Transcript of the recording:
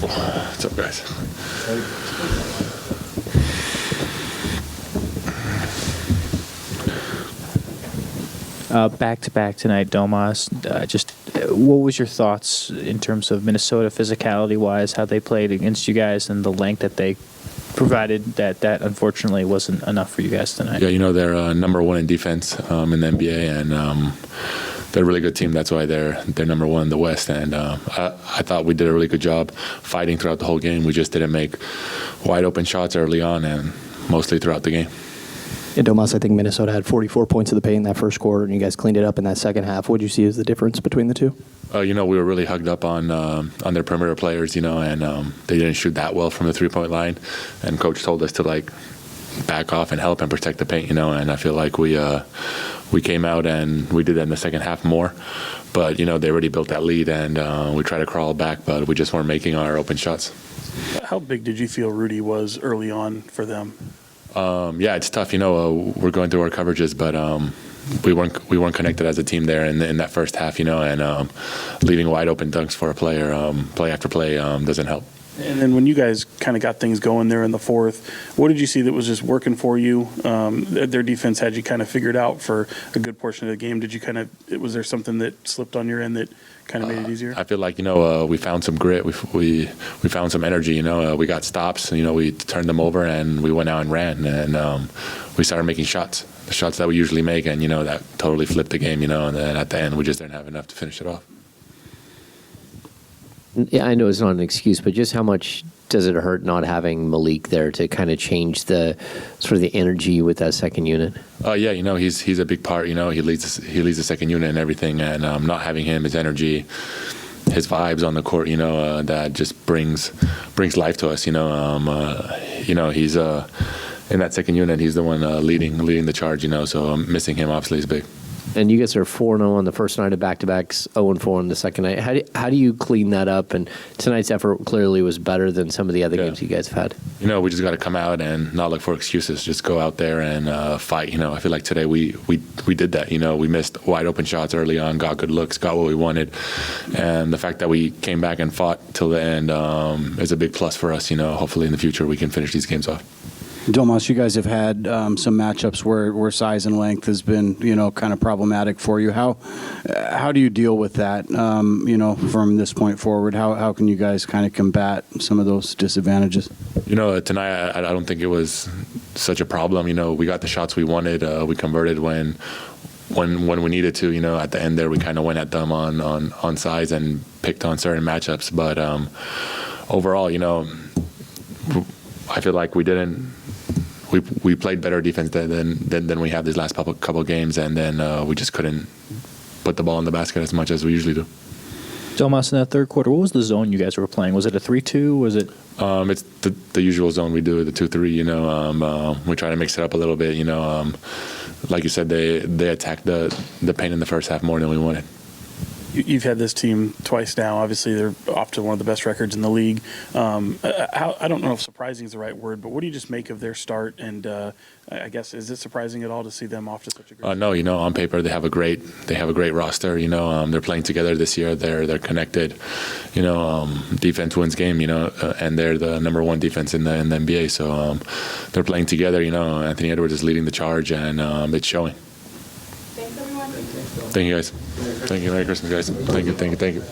What's up, guys? Back-to-back tonight, Domas. What was your thoughts in terms of Minnesota physicality-wise, how they played against you guys, and the length that they provided that unfortunately wasn't enough for you guys tonight? Yeah, they're number one in defense in the NBA, and they're a really good team. That's why they're number one in the West. And I thought we did a really good job fighting throughout the whole game. We just didn't make wide open shots early on and mostly throughout the game. Yeah, Domas, I think Minnesota had 44 points of the paint in that first quarter, and you guys cleaned it up in that second half. What did you see as the difference between the two? We were really hugged up on their perimeter players, and they didn't shoot that well from the three-point line. And coach told us to back off and help and protect the paint, and I feel like we came out and we did that in the second half more. But they already built that lead, and we tried to crawl back, but we just weren't making our open shots. How big did you feel Rudy was early on for them? Yeah, it's tough. We're going through our coverages, but we weren't connected as a team there in that first half. And leaving wide open dunks for a player, play after play, doesn't help. And then when you guys kind of got things going there in the fourth, what did you see that was just working for you? Their defense had you kind of figured out for a good portion of the game. Was there something that slipped on your end that kind of made it easier? I feel like we found some grit. We found some energy. We got stops. We turned them over and we went out and ran, and we started making shots. The shots that we usually make, and that totally flipped the game. And then at the end we just didn't have enough to finish it off. Yeah, I know it's not an excuse, but just how much does it hurt not having Malik there to kind of change the sort of the energy with that second unit? Yeah, he's a big part. He leads the second unit and everything, and not having him, his energy, his vibes on the court, that just brings life to us. He's in that second unit. He's the one leading the charge. So missing him obviously is big. And you guys are 4-0 on the first night of back-to-backs, 0-4 on the second night. How do you clean that up? And tonight's effort clearly was better than some of the other games you guys have had. We just got to come out and not look for excuses. Just go out there and fight. I feel like today we did that. We missed wide open shots early on, got good looks, got what we wanted. And the fact that we came back and fought till the end is a big plus for us. Hopefully in the future we can finish these games off. Domas, you guys have had some matchups where size and length has been, kind of problematic for you. How do you deal with that, from this point forward? How can you guys kind of combat some of those disadvantages? Tonight I don't think it was such a problem. We got the shots we wanted. We converted when we needed to. At the end there, we kind of went at them on size and picked on certain matchups. But overall, I feel like we played better defense than we have these last couple games, and then we just couldn't put the ball in the basket as much as we usually do. Domas, in that third quarter, what was the zone you guys were playing? Was it a 3-2? Was it? It's the usual zone we do, the 2-3. We try to mix it up a little bit. Like you said, they attacked the paint in the first half more than we wanted. You've had this team twice now. Obviously, they're off to one of the best records in the league. I don't know if surprising is the right word, but what do you just make of their start? And I guess, is it surprising at all to see them off to such a great start? No, on paper they have a great roster. They're playing together this year. They're connected. Defense wins game. And they're the number one defense in the NBA. So they're playing together. Anthony Edwards is leading the charge, and it's showing. Thanks, everyone. Thank you, guys. Thank you. Merry Christmas, guys. Thank you.